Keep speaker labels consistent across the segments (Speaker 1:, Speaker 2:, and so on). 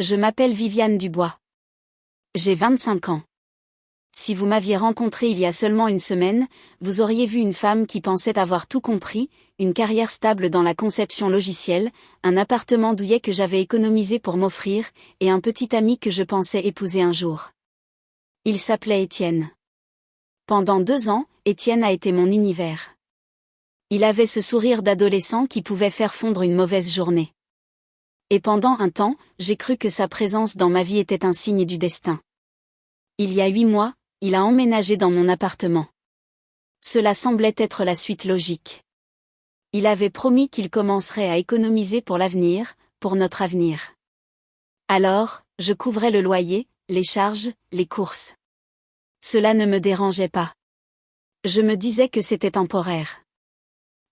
Speaker 1: Je m'appelle Viviane Dubois. J'ai 25 ans. Si vous m'aviez rencontré il y a seulement une semaine, vous auriez vu une femme qui pensait avoir tout compris, une carrière stable dans la conception logicielle, un appartement douillet que j'avais économisé pour m'offrir, et un petit ami que je pensais épouser un jour. Il s'appelait Étienne. Pendant 2 ans, Étienne a été mon univers. Il avait ce sourire d'adolescent qui pouvait faire fondre une mauvaise journée. Et pendant un temps, j'ai cru que sa présence dans ma vie était un signe du destin. Il y a 8 mois, il a emménagé dans mon appartement. Cela semblait être la suite logique. Il avait promis qu'il commencerait à économiser pour l'avenir, pour notre avenir. Alors, je couvrais le loyer, les charges, les courses. Cela ne me dérangeait pas. Je me disais que c'était temporaire.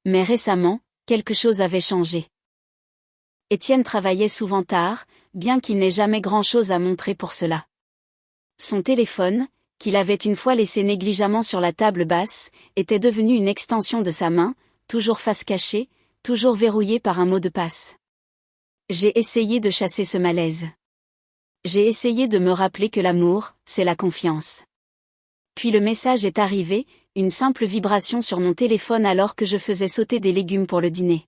Speaker 1: Mais récemment, quelque chose avait changé. Étienne travaillait souvent tard, bien qu'il n'ait jamais grand-chose à montrer pour cela. Son téléphone, qu'il avait une fois laissé négligemment sur la table basse, était devenu une extension de sa main, toujours face cachée, toujours verrouillée par un mot de passe. J'ai essayé de chasser ce malaise. J'ai essayé de me rappeler que l'amour, c'est la confiance. Puis le message est arrivé, une simple vibration sur mon téléphone alors que je faisais sauter des légumes pour le dîner.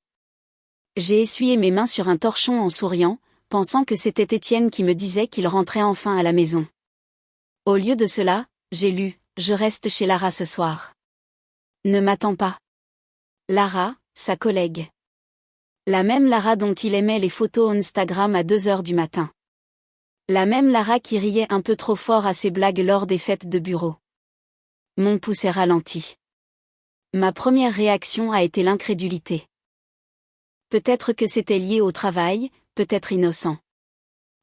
Speaker 1: J'ai essuyé mes mains sur un torchon en souriant, pensant que c'était Étienne qui me disait qu'il rentrait enfin à la maison. Au lieu de cela, j'ai lu « Je reste chez Lara ce soir. Ne m'attends pas. » Lara, sa collègue. La même Lara dont il aimait les photos Instagram à 2h du matin. La même Lara qui riait un peu trop fort à ses blagues lors des fêtes de bureau. Mon pouls est ralenti. Ma première réaction a été l'incrédulité. Peut-être que c'était lié au travail, peut-être innocent.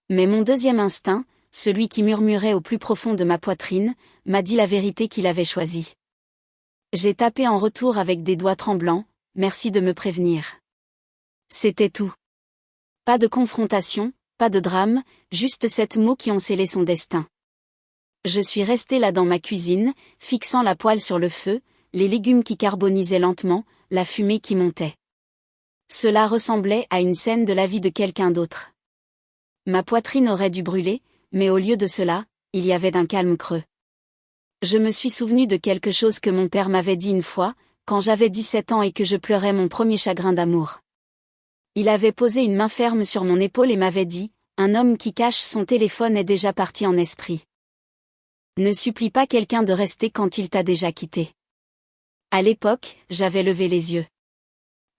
Speaker 1: Mais mon deuxième instinct, celui qui murmurait au plus profond de ma poitrine, m'a dit la vérité qu'il avait choisie. J'ai tapé en retour avec des doigts tremblants, « Merci de me prévenir. » C'était tout. Pas de confrontation, pas de drame, juste 7 mots qui ont scellé son destin. Je suis restée là dans ma cuisine, fixant la poêle sur le feu, les légumes qui carbonisaient lentement, la fumée qui montait. Cela ressemblait à une scène de la vie de quelqu'un d'autre. Ma poitrine aurait dû brûler, mais au lieu de cela, il y avait d'un calme creux. Je me suis souvenu de quelque chose que mon père m'avait dit une fois, quand j'avais 17 ans et que je pleurais mon premier chagrin d'amour. Il avait posé une main ferme sur mon épaule et m'avait dit, « Un homme qui cache son téléphone est déjà parti en esprit. Ne supplie pas quelqu'un de rester quand il t'a déjà quitté. » À l'époque, j'avais levé les yeux.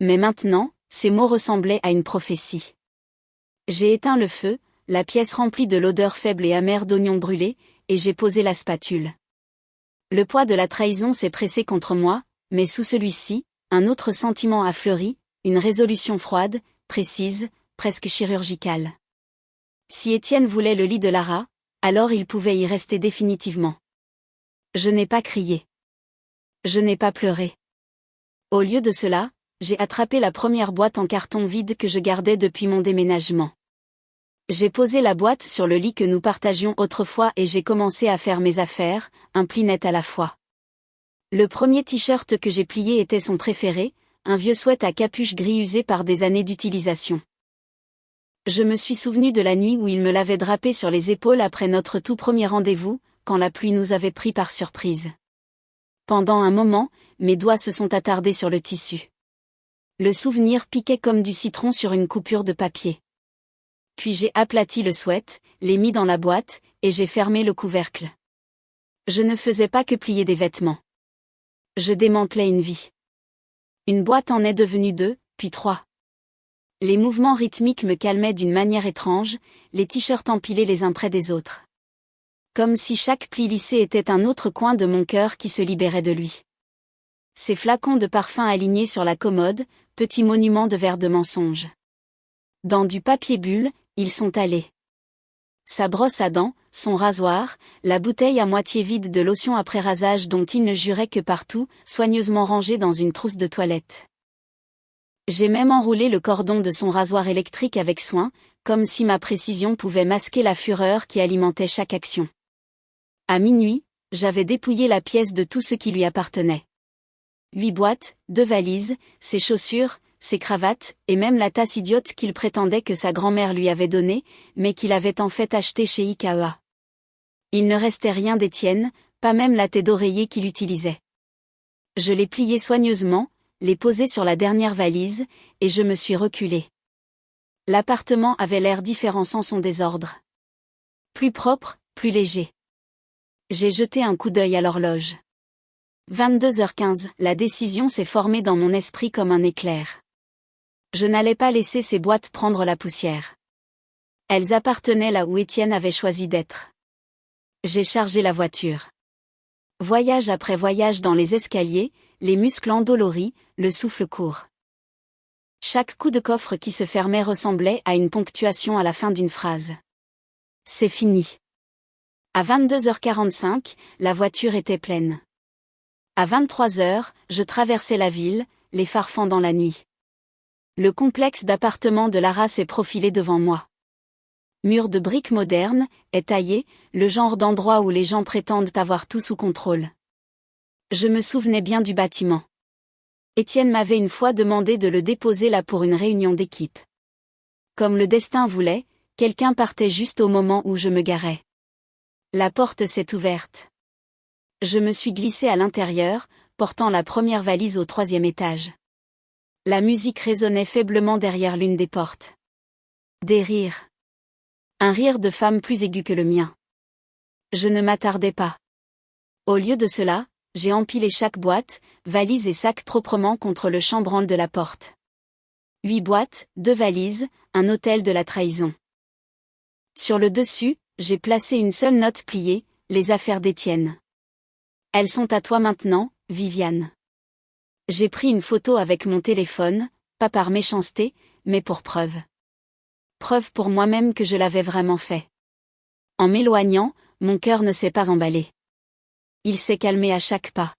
Speaker 1: Mais maintenant, ces mots ressemblaient à une prophétie. J'ai éteint le feu, la pièce remplie de l'odeur faible et amère d'oignons brûlés, et j'ai posé la spatule. Le poids de la trahison s'est pressé contre moi, mais sous celui-ci, un autre sentiment a fleuri, une résolution froide, précise, presque chirurgicale. Si Étienne voulait le lit de Lara, alors il pouvait y rester définitivement. Je n'ai pas crié. Je n'ai pas pleuré. Au lieu de cela, j'ai attrapé la première boîte en carton vide que je gardais depuis mon déménagement. J'ai posé la boîte sur le lit que nous partagions autrefois et j'ai commencé à faire mes affaires, un pli net à la fois. Le premier t-shirt que j'ai plié était son préféré, un vieux sweat à capuche gris usé par des années d'utilisation. Je me suis souvenu de la nuit où il me l'avait drapé sur les épaules après notre tout premier rendez-vous, quand la pluie nous avait pris par surprise. Pendant un moment, mes doigts se sont attardés sur le tissu. Le souvenir piquait comme du citron sur une coupure de papier. Puis j'ai aplati le sweat, l'ai mis dans la boîte, et j'ai fermé le couvercle. Je ne faisais pas que plier des vêtements. Je démantelais une vie. Une boîte en est devenue 2, puis 3. Les mouvements rythmiques me calmaient d'une manière étrange, les t-shirts empilés les uns près des autres. Comme si chaque pli lissé était un autre coin de mon cœur qui se libérait de lui. Ces flacons de parfum alignés sur la commode, petits monuments de verre de mensonge. Dans du papier bulle, ils sont allés. Sa brosse à dents, son rasoir, la bouteille à moitié vide de lotion après rasage dont il ne jurait que partout, soigneusement rangée dans une trousse de toilette. J'ai même enroulé le cordon de son rasoir électrique avec soin, comme si ma précision pouvait masquer la fureur qui alimentait chaque action. À minuit, j'avais dépouillé la pièce de tout ce qui lui appartenait. 8 boîtes, 2 valises, ses chaussures, ses cravates, et même la tasse idiote qu'il prétendait que sa grand-mère lui avait donnée, mais qu'il avait en fait achetée chez Ikea. Il ne restait rien d'Étienne, pas même la tête d'oreiller qu'il utilisait. Je l'ai plié soigneusement, l'ai posé sur la dernière valise, et je me suis reculé. L'appartement avait l'air différent sans son désordre. Plus propre, plus léger. J'ai jeté un coup d'œil à l'horloge. 22h15, la décision s'est formée dans mon esprit comme un éclair. Je n'allais pas laisser ces boîtes prendre la poussière. Elles appartenaient là où Étienne avait choisi d'être. J'ai chargé la voiture. Voyage après voyage dans les escaliers, les muscles endoloris, le souffle court. Chaque coup de coffre qui se fermait ressemblait à une ponctuation à la fin d'une phrase. C'est fini. À 22h45, la voiture était pleine. À 23h, je traversais la ville, les phares fendant la nuit. Le complexe d'appartements de Lara s'est profilé devant moi. Mur de briques modernes, étayé, le genre d'endroit où les gens prétendent avoir tout sous contrôle. Je me souvenais bien du bâtiment. Étienne m'avait une fois demandé de le déposer là pour une réunion d'équipe. Comme le destin voulait, quelqu'un partait juste au moment où je me garais. La porte s'est ouverte. Je me suis glissée à l'intérieur, portant la première valise au 3e étage. La musique résonnait faiblement derrière l'une des portes. Des rires. Un rire de femme plus aigu que le mien. Je ne m'attardais pas. Au lieu de cela, j'ai empilé chaque boîte, valise et sac proprement contre le chambranle de la porte. 8 boîtes, 2 valises, un hôtel de la trahison. Sur le dessus, j'ai placé une seule note pliée, les affaires d'Étienne. Elles sont à toi maintenant, Viviane. J'ai pris une photo avec mon téléphone, pas par méchanceté, mais pour preuve. Preuve pour moi-même que je l'avais vraiment fait. En m'éloignant, mon cœur ne s'est pas emballé. Il s'est calmé à chaque pas.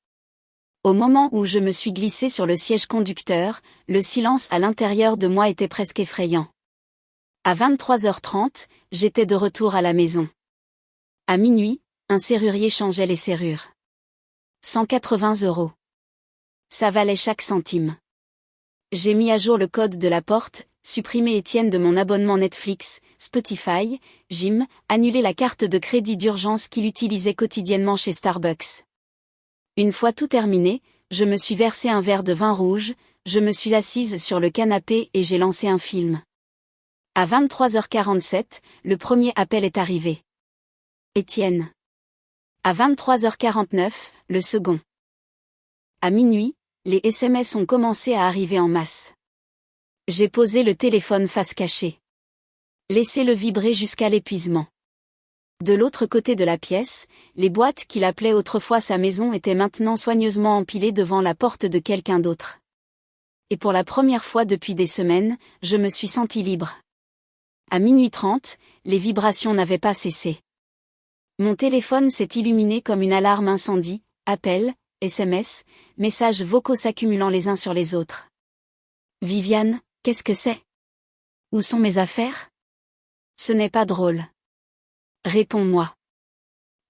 Speaker 1: Au moment où je me suis glissée sur le siège conducteur, le silence à l'intérieur de moi était presque effrayant. À 23h30, j'étais de retour à la maison. À minuit, un serrurier changeait les serrures. 180 €. Ça valait chaque centime. J'ai mis à jour le code de la porte, supprimé Étienne de mon abonnement Netflix, Spotify, Gym, annulé la carte de crédit d'urgence qu'il utilisait quotidiennement chez Starbucks. Une fois tout terminé, je me suis versé un verre de vin rouge, je me suis assise sur le canapé et j'ai lancé un film. À 23h47, le premier appel est arrivé. Étienne. À 23h49, le second. À minuit, les SMS ont commencé à arriver en masse. J'ai posé le téléphone face cachée. Laissé le vibrer jusqu'à l'épuisement. De l'autre côté de la pièce, les boîtes qu'il appelait autrefois sa maison étaient maintenant soigneusement empilées devant la porte de quelqu'un d'autre. Et pour la première fois depuis des semaines, je me suis sentie libre. À minuit 30, les vibrations n'avaient pas cessé. Mon téléphone s'est illuminé comme une alarme incendie, appels, SMS, messages vocaux s'accumulant les uns sur les autres. Viviane, qu'est-ce que c'est? Où sont mes affaires? Ce n'est pas drôle. Réponds-moi.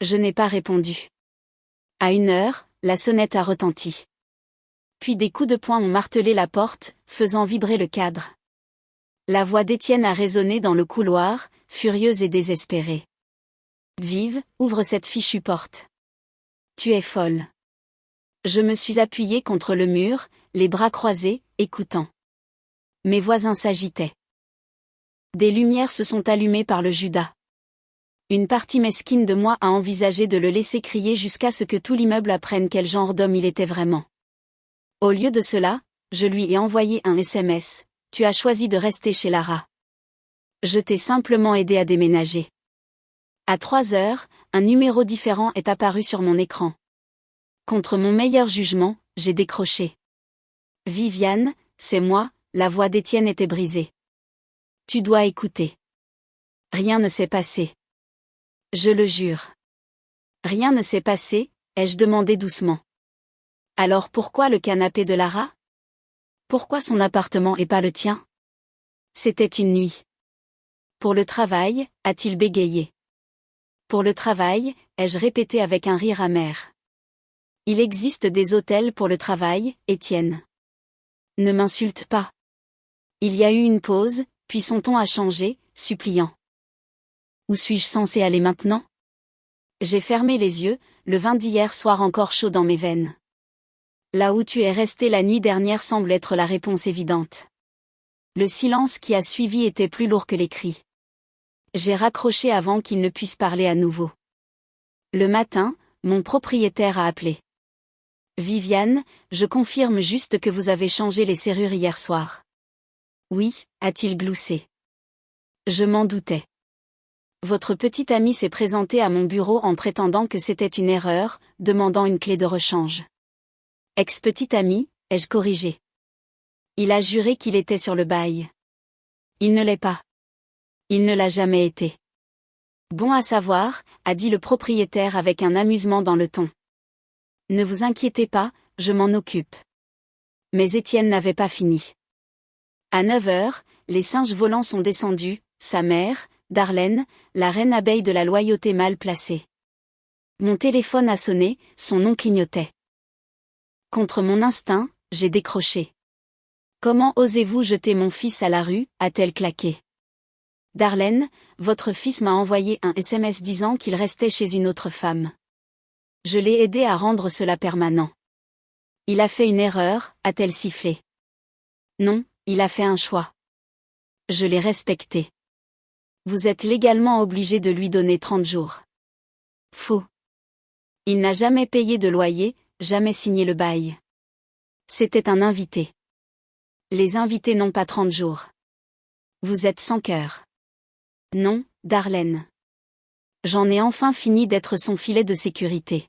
Speaker 1: Je n'ai pas répondu. À 1h, la sonnette a retenti. Puis des coups de poing ont martelé la porte, faisant vibrer le cadre. La voix d'Étienne a résonné dans le couloir, furieuse et désespérée. Vive, ouvre cette fichue porte. Tu es folle. Je me suis appuyée contre le mur, les bras croisés, écoutant. Mes voisins s'agitaient. Des lumières se sont allumées par le Judas. Une partie mesquine de moi a envisagé de le laisser crier jusqu'à ce que tout l'immeuble apprenne quel genre d'homme il était vraiment. Au lieu de cela, je lui ai envoyé un SMS. Tu as choisi de rester chez Lara. Je t'ai simplement aidé à déménager. À 3h, un numéro différent est apparu sur mon écran. Contre mon meilleur jugement, j'ai décroché. Viviane, c'est moi, la voix d'Étienne était brisée. Tu dois écouter. Rien ne s'est passé. Je le jure. Rien ne s'est passé, ai-je demandé doucement. Alors pourquoi le canapé de Lara? Pourquoi son appartement et pas le tien? C'était une nuit. Pour le travail, a-t-il bégayé. Pour le travail, ai-je répété avec un rire amer. Il existe des hôtels pour le travail, Étienne. Ne m'insulte pas. Il y a eu une pause, puis son ton a changé, suppliant. Où suis-je censé aller maintenant? J'ai fermé les yeux, le vin d'hier soir encore chaud dans mes veines. Là où tu es resté la nuit dernière semble être la réponse évidente. Le silence qui a suivi était plus lourd que les cris. J'ai raccroché avant qu'il ne puisse parler à nouveau. Le matin, mon propriétaire a appelé. Viviane, je confirme juste que vous avez changé les serrures hier soir. Oui, a-t-il gloussé. Je m'en doutais. Votre petite amie s'est présentée à mon bureau en prétendant que c'était une erreur, demandant une clé de rechange. Ex-petite amie, ai-je corrigé. Il a juré qu'il était sur le bail. Il ne l'est pas. Il ne l'a jamais été. Bon à savoir, a dit le propriétaire avec un amusement dans le ton. Ne vous inquiétez pas, je m'en occupe. Mais Étienne n'avait pas fini. À 9 heures, les singes volants sont descendus, sa mère, Darlène, la reine abeille de la loyauté mal placée. Mon téléphone a sonné, son nom clignotait. Contre mon instinct, j'ai décroché. Comment osez-vous jeter mon fils à la rue, a-t-elle claqué. Darlène, votre fils m'a envoyé un SMS disant qu'il restait chez une autre femme. Je l'ai aidé à rendre cela permanent. Il a fait une erreur, a-t-elle sifflé. Non, il a fait un choix. Je l'ai respecté. Vous êtes légalement obligé de lui donner 30 jours. Faux. Il n'a jamais payé de loyer, jamais signé le bail. C'était un invité. Les invités n'ont pas 30 jours. Vous êtes sans cœur. Non, Darlène. J'en ai enfin fini d'être son filet de sécurité.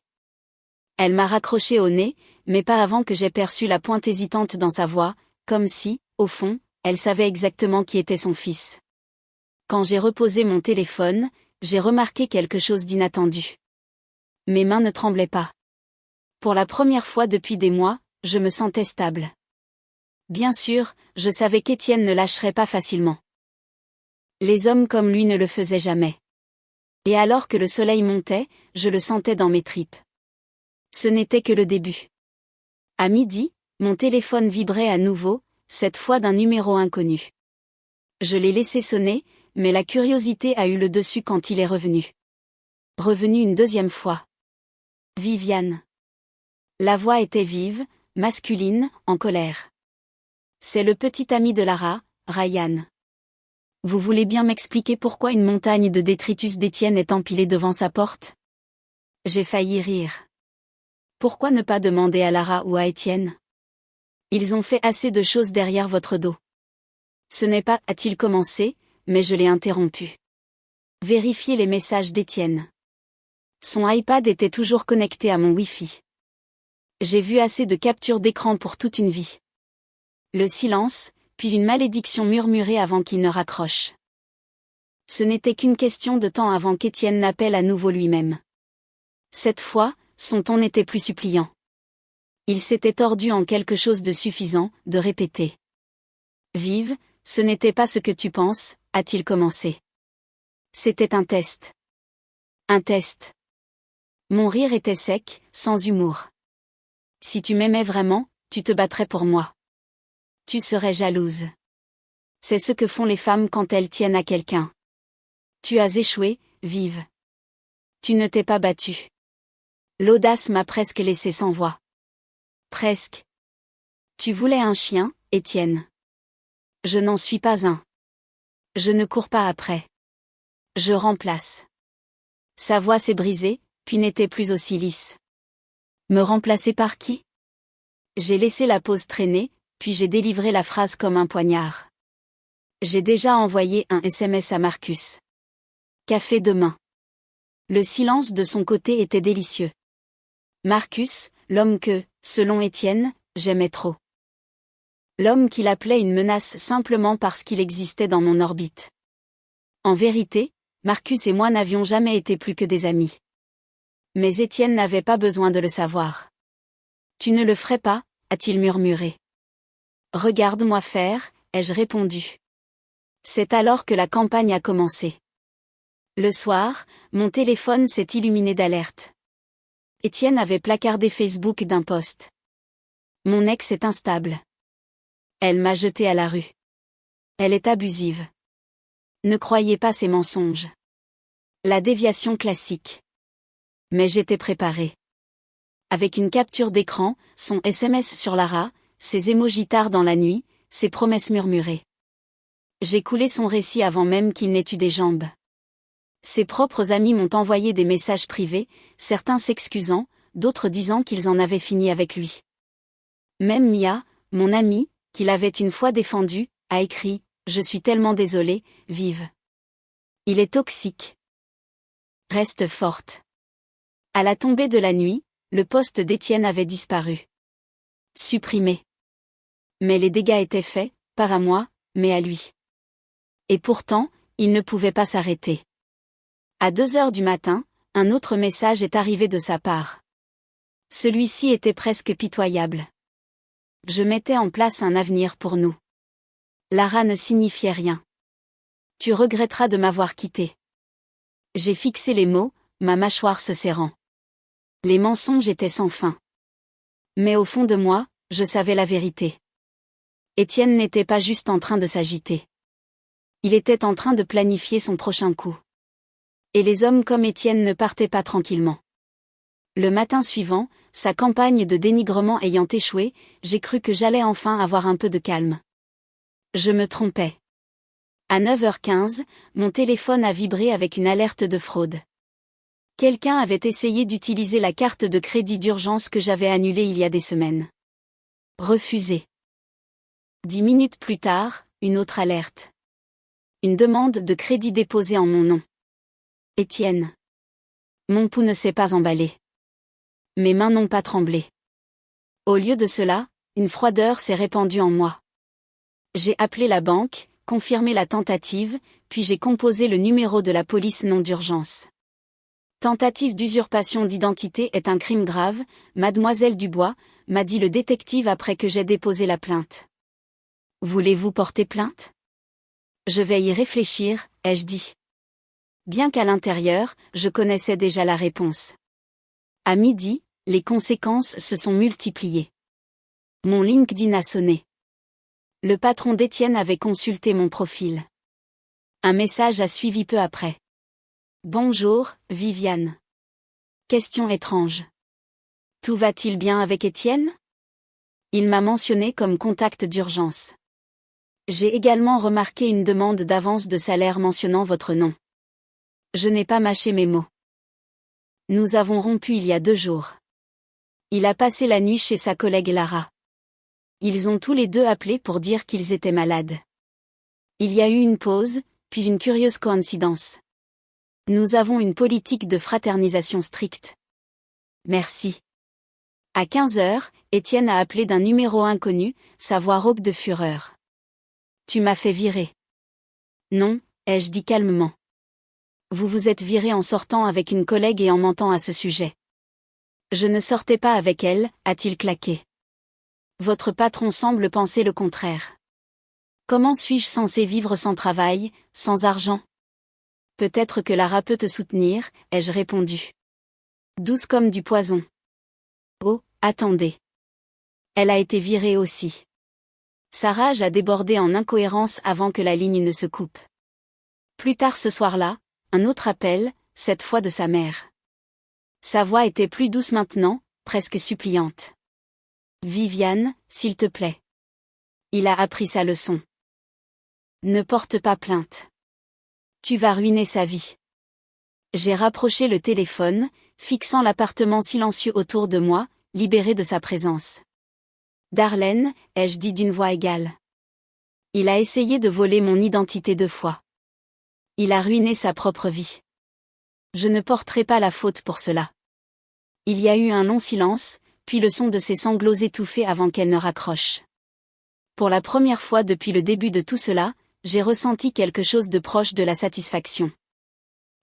Speaker 1: Elle m'a raccroché au nez, mais pas avant que j'aie perçu la pointe hésitante dans sa voix, comme si, au fond, elle savait exactement qui était son fils. Quand j'ai reposé mon téléphone, j'ai remarqué quelque chose d'inattendu. Mes mains ne tremblaient pas. Pour la première fois depuis des mois, je me sentais stable. Bien sûr, je savais qu'Étienne ne lâcherait pas facilement. Les hommes comme lui ne le faisaient jamais. Et alors que le soleil montait, je le sentais dans mes tripes. Ce n'était que le début. À midi, mon téléphone vibrait à nouveau, cette fois d'un numéro inconnu. Je l'ai laissé sonner, mais la curiosité a eu le dessus quand il est revenu. Revenu une deuxième fois. Viviane. La voix était vive, masculine, en colère. C'est le petit ami de Lara, Ryan. Vous voulez bien m'expliquer pourquoi une montagne de détritus d'Étienne est empilée devant sa porte? J'ai failli rire. Pourquoi ne pas demander à Lara ou à Étienne? Ils ont fait assez de choses derrière votre dos. Ce n'est pas, a-t-il commencé, mais je l'ai interrompu. Vérifiez les messages d'Étienne. Son iPad était toujours connecté à mon Wi-Fi. J'ai vu assez de captures d'écran pour toute une vie. Le silence, puis une malédiction murmurée avant qu'il ne raccroche. Ce n'était qu'une question de temps avant qu'Étienne n'appelle à nouveau lui-même. Cette fois, son ton n'était plus suppliant. Il s'était tordu en quelque chose de suffisant, de répéter. Vive, ce n'était pas ce que tu penses, a-t-il commencé. C'était un test. Un test. Mon rire était sec, sans humour. Si tu m'aimais vraiment, tu te battrais pour moi. Tu serais jalouse. C'est ce que font les femmes quand elles tiennent à quelqu'un. Tu as échoué, Vive. Tu ne t'es pas battue. L'audace m'a presque laissé sans voix. Presque. Tu voulais un chien, Étienne. Je n'en suis pas un. Je ne cours pas après. Je remplace. Sa voix s'est brisée, puis n'était plus aussi lisse. Me remplacer par qui? J'ai laissé la pause traîner, puis j'ai délivré la phrase comme un poignard. J'ai déjà envoyé un SMS à Marcus. Café demain. Le silence de son côté était délicieux. Marcus, l'homme que, selon Étienne, j'aimais trop. L'homme qu'il appelait une menace simplement parce qu'il existait dans mon orbite. En vérité, Marcus et moi n'avions jamais été plus que des amis. Mais Étienne n'avait pas besoin de le savoir. Tu ne le ferais pas, a-t-il murmuré. Regarde-moi faire, ai-je répondu. C'est alors que la campagne a commencé. Le soir, mon téléphone s'est illuminé d'alertes. Étienne avait placardé Facebook d'un post. Mon ex est instable. Elle m'a jeté à la rue. Elle est abusive. Ne croyez pas ces mensonges. La déviation classique. Mais j'étais préparée. Avec une capture d'écran, son SMS sur Lara, ses émojis tard dans la nuit, ses promesses murmurées. J'ai coulé son récit avant même qu'il n'ait eu des jambes. Ses propres amis m'ont envoyé des messages privés, certains s'excusant, d'autres disant qu'ils en avaient fini avec lui. Même Mia, mon amie, qui l'avait une fois défendu, a écrit « Je suis tellement désolée, vive. Il est toxique. Reste forte. » À la tombée de la nuit, le poste d'Étienne avait disparu. Supprimé. Mais les dégâts étaient faits, pas à moi, mais à lui. Et pourtant, il ne pouvait pas s'arrêter. À 2 heures du matin, un autre message est arrivé de sa part. Celui-ci était presque pitoyable. Je mettais en place un avenir pour nous. Lara ne signifiait rien. Tu regretteras de m'avoir quitté. J'ai fixé les mots, ma mâchoire se serrant. Les mensonges étaient sans fin. Mais au fond de moi, je savais la vérité. Étienne n'était pas juste en train de s'agiter. Il était en train de planifier son prochain coup. Et les hommes comme Étienne ne partaient pas tranquillement. Le matin suivant, sa campagne de dénigrement ayant échoué, j'ai cru que j'allais enfin avoir un peu de calme. Je me trompais. À 9h15, mon téléphone a vibré avec une alerte de fraude. Quelqu'un avait essayé d'utiliser la carte de crédit d'urgence que j'avais annulée il y a des semaines. Refusé. 10 minutes plus tard, une autre alerte. Une demande de crédit déposée en mon nom. Étienne. Mon pouls ne s'est pas emballé. Mes mains n'ont pas tremblé. Au lieu de cela, une froideur s'est répandue en moi. J'ai appelé la banque, confirmé la tentative, puis j'ai composé le numéro de la police non d'urgence. Tentative d'usurpation d'identité est un crime grave, mademoiselle Dubois, m'a dit le détective après que j'ai déposé la plainte. Voulez-vous porter plainte? Je vais y réfléchir, ai-je dit. Bien qu'à l'intérieur, je connaissais déjà la réponse. À midi, les conséquences se sont multipliées. Mon LinkedIn a sonné. Le patron d'Étienne avait consulté mon profil. Un message a suivi peu après. Bonjour, Viviane. Question étrange. Tout va-t-il bien avec Étienne? Il m'a mentionné comme contact d'urgence. J'ai également remarqué une demande d'avance de salaire mentionnant votre nom. Je n'ai pas mâché mes mots. Nous avons rompu il y a 2 jours. Il a passé la nuit chez sa collègue Lara. Ils ont tous les deux appelé pour dire qu'ils étaient malades. Il y a eu une pause, puis une curieuse coïncidence. Nous avons une politique de fraternisation stricte. Merci. À 15h, Étienne a appelé d'un numéro inconnu, sa voix rauque de fureur. Tu m'as fait virer. Non, ai-je dit calmement. Vous vous êtes viré en sortant avec une collègue et en mentant à ce sujet. Je ne sortais pas avec elle, a-t-il claqué. Votre patron semble penser le contraire. Comment suis-je censé vivre sans travail, sans argent? Peut-être que Lara peut te soutenir, ai-je répondu. Douce comme du poison. Oh, attendez. Elle a été virée aussi. Sa rage a débordé en incohérence avant que la ligne ne se coupe. Plus tard ce soir-là, un autre appel, cette fois de sa mère. Sa voix était plus douce maintenant, presque suppliante. Viviane, s'il te plaît. Il a appris sa leçon. Ne porte pas plainte. Tu vas ruiner sa vie. J'ai rapproché le téléphone, fixant l'appartement silencieux autour de moi, libéré de sa présence. Darlene, ai-je dit d'une voix égale. Il a essayé de voler mon identité 2 fois. Il a ruiné sa propre vie. Je ne porterai pas la faute pour cela. Il y a eu un long silence, puis le son de ses sanglots étouffés avant qu'elle ne raccroche. Pour la première fois depuis le début de tout cela, j'ai ressenti quelque chose de proche de la satisfaction.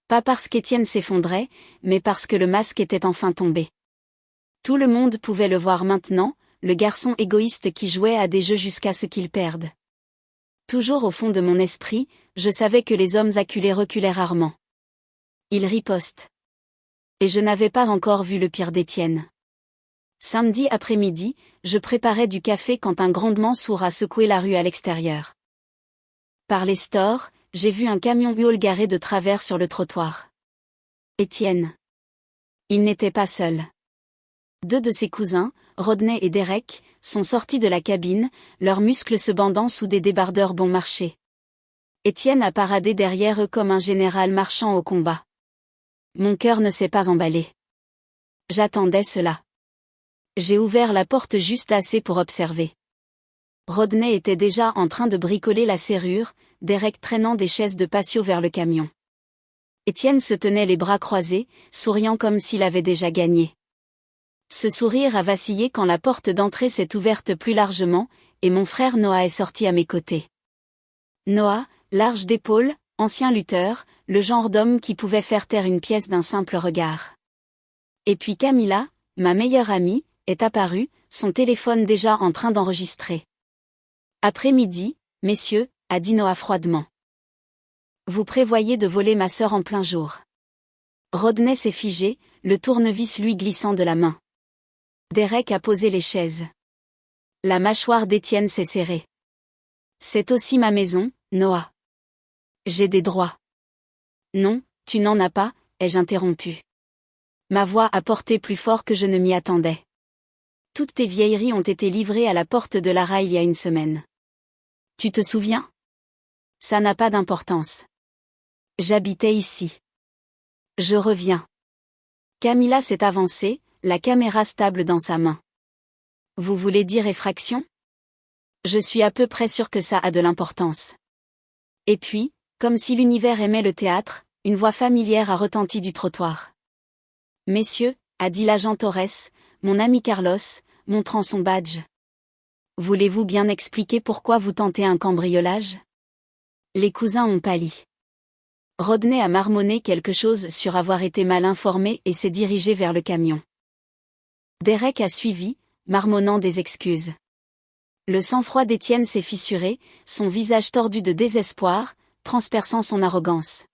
Speaker 1: Pas parce qu'Étienne s'effondrait, mais parce que le masque était enfin tombé. Tout le monde pouvait le voir maintenant, le garçon égoïste qui jouait à des jeux jusqu'à ce qu'il perde. Toujours au fond de mon esprit, je savais que les hommes acculés reculaient rarement. Ils ripostent. Et je n'avais pas encore vu le pire d'Étienne. Samedi après-midi, je préparais du café quand un grondement sourd a secoué la rue à l'extérieur. Par les stores, j'ai vu un camion U-Haul garé de travers sur le trottoir. Étienne. Il n'était pas seul. Deux de ses cousins, Rodney et Derek, sont sortis de la cabine, leurs muscles se bandant sous des débardeurs bon marché. Étienne a paradé derrière eux comme un général marchant au combat. Mon cœur ne s'est pas emballé. J'attendais cela. J'ai ouvert la porte juste assez pour observer. Rodney était déjà en train de bricoler la serrure, Derek traînant des chaises de patio vers le camion. Étienne se tenait les bras croisés, souriant comme s'il avait déjà gagné. Ce sourire a vacillé quand la porte d'entrée s'est ouverte plus largement, et mon frère Noah est sorti à mes côtés. Noah, large d'épaules, ancien lutteur, le genre d'homme qui pouvait faire taire une pièce d'un simple regard. Et puis Camilla, ma meilleure amie, est apparue, son téléphone déjà en train d'enregistrer. Après-midi, messieurs, a dit Noah froidement. Vous prévoyez de voler ma sœur en plein jour. Rodney s'est figé, le tournevis lui glissant de la main. Derek a posé les chaises. La mâchoire d'Étienne s'est serrée. C'est aussi ma maison, Noah. J'ai des droits. Non, tu n'en as pas, ai-je interrompu. Ma voix a porté plus fort que je ne m'y attendais. Toutes tes vieilleries ont été livrées à la porte de Lara il y a une semaine. Tu te souviens? Ça n'a pas d'importance. J'habitais ici. Je reviens. Camilla s'est avancée, la caméra stable dans sa main. Vous voulez dire effraction? Je suis à peu près sûr que ça a de l'importance. Et puis, comme si l'univers aimait le théâtre, une voix familière a retenti du trottoir. Messieurs, a dit l'agent Torres, mon ami Carlos, montrant son badge. Voulez-vous bien expliquer pourquoi vous tentez un cambriolage? Les cousins ont pâli. Rodney a marmonné quelque chose sur avoir été mal informé et s'est dirigé vers le camion. Derek a suivi, marmonnant des excuses. Le sang-froid d'Étienne s'est fissuré, son visage tordu de désespoir, transperçant son arrogance.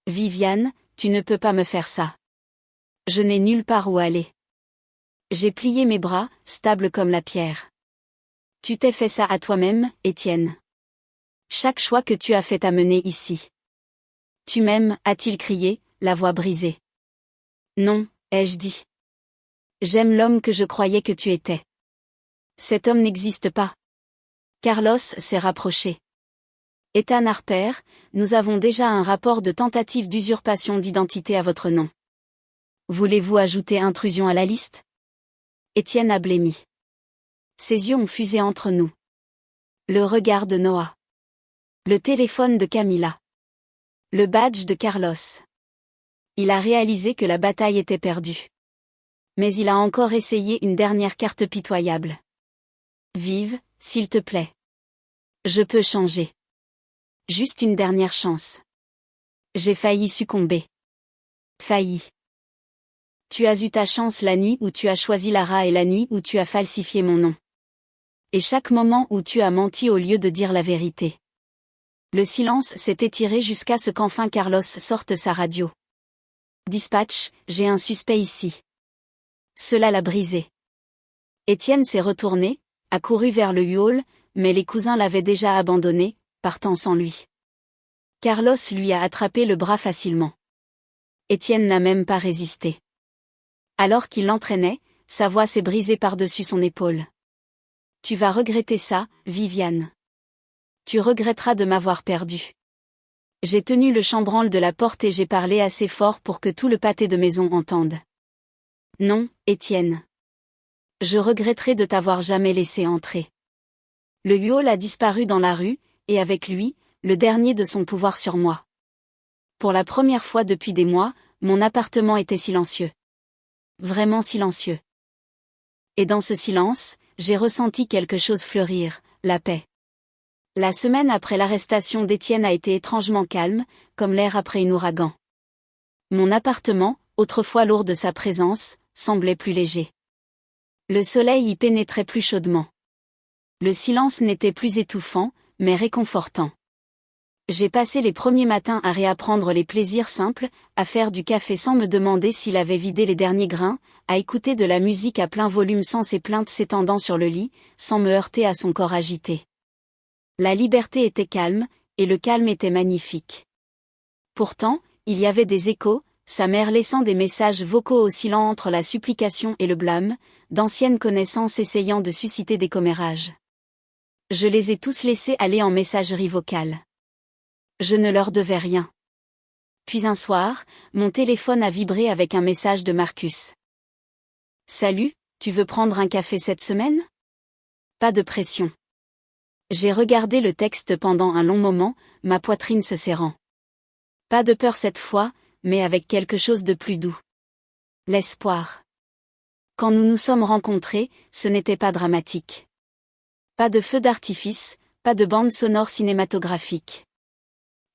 Speaker 1: Viviane, tu ne peux pas me faire ça. Je n'ai nulle part où aller. J'ai plié mes bras, stable comme la pierre. Tu t'es fait ça à toi-même, Étienne. Chaque choix que tu as fait t'a mené ici. Tu m'aimes, a-t-il crié, la voix brisée. Non, ai-je dit. J'aime l'homme que je croyais que tu étais. Cet homme n'existe pas. Carlos s'est rapproché. Ethan Harper, nous avons déjà un rapport de tentative d'usurpation d'identité à votre nom. Voulez-vous ajouter intrusion à la liste? Étienne a blêmi. Ses yeux ont fusé entre nous. Le regard de Noah. Le téléphone de Camilla. Le badge de Carlos. Il a réalisé que la bataille était perdue. Mais il a encore essayé une dernière carte pitoyable. Vive, s'il te plaît. Je peux changer. Juste une dernière chance. J'ai failli succomber. Failli. Tu as eu ta chance la nuit où tu as choisi Lara et la nuit où tu as falsifié mon nom. Et chaque moment où tu as menti au lieu de dire la vérité. Le silence s'est étiré jusqu'à ce qu'enfin Carlos sorte sa radio. Dispatch, j'ai un suspect ici. Cela l'a brisé. Étienne s'est retourné, a couru vers le U-Haul, mais les cousins l'avaient déjà abandonné, partant sans lui. Carlos lui a attrapé le bras facilement. Étienne n'a même pas résisté. Alors qu'il l'entraînait, sa voix s'est brisée par-dessus son épaule. Tu vas regretter ça, Viviane. Tu regretteras de m'avoir perdu. J'ai tenu le chambranle de la porte et j'ai parlé assez fort pour que tout le pâté de maison entende. Non, Étienne. Je regretterai de t'avoir jamais laissé entrer. Le U-Haul a disparu dans la rue, et avec lui, le dernier de son pouvoir sur moi. Pour la première fois depuis des mois, mon appartement était silencieux. Vraiment silencieux. Et dans ce silence, j'ai ressenti quelque chose fleurir, la paix. La semaine après l'arrestation d'Étienne a été étrangement calme, comme l'air après un ouragan. Mon appartement, autrefois lourd de sa présence, semblait plus léger. Le soleil y pénétrait plus chaudement. Le silence n'était plus étouffant, mais réconfortant. J'ai passé les premiers matins à réapprendre les plaisirs simples, à faire du café sans me demander s'il avait vidé les derniers grains, à écouter de la musique à plein volume sans ses plaintes s'étendant sur le lit, sans me heurter à son corps agité. La liberté était calme, et le calme était magnifique. Pourtant, il y avait des échos, sa mère laissant des messages vocaux oscillant entre la supplication et le blâme, d'anciennes connaissances essayant de susciter des commérages. Je les ai tous laissés aller en messagerie vocale. Je ne leur devais rien. Puis un soir, mon téléphone a vibré avec un message de Marcus. « Salut, tu veux prendre un café cette semaine ? » Pas de pression. J'ai regardé le texte pendant un long moment, ma poitrine se serrant. Pas de peur cette fois, mais avec quelque chose de plus doux. L'espoir. Quand nous nous sommes rencontrés, ce n'était pas dramatique. Pas de feu d'artifice, pas de bande sonore cinématographique.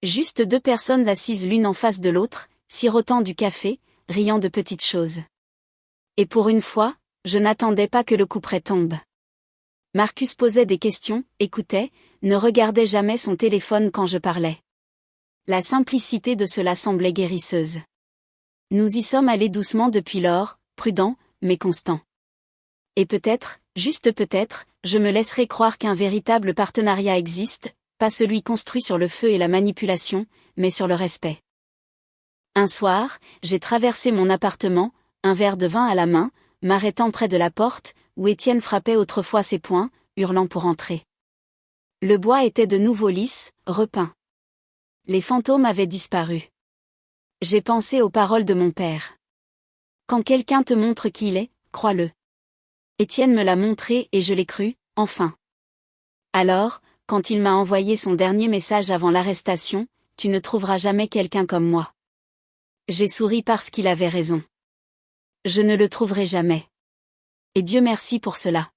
Speaker 1: Juste deux personnes assises l'une en face de l'autre, sirotant du café, riant de petites choses. Et pour une fois, je n'attendais pas que le couperet tombe. Marcus posait des questions, écoutait, ne regardait jamais son téléphone quand je parlais. La simplicité de cela semblait guérisseuse. Nous y sommes allés doucement depuis lors, prudents, mais constants. Et peut-être, juste peut-être, je me laisserai croire qu'un véritable partenariat existe, pas celui construit sur le feu et la manipulation, mais sur le respect. Un soir, j'ai traversé mon appartement, un verre de vin à la main, m'arrêtant près de la porte, où Étienne frappait autrefois ses poings, hurlant pour entrer. Le bois était de nouveau lisse, repeint. Les fantômes avaient disparu. J'ai pensé aux paroles de mon père. Quand quelqu'un te montre qui il est, crois-le. Étienne me l'a montré et je l'ai cru, enfin. Alors, quand il m'a envoyé son dernier message avant l'arrestation, tu ne trouveras jamais quelqu'un comme moi. J'ai souri parce qu'il avait raison. Je ne le trouverai jamais. Et Dieu merci pour cela.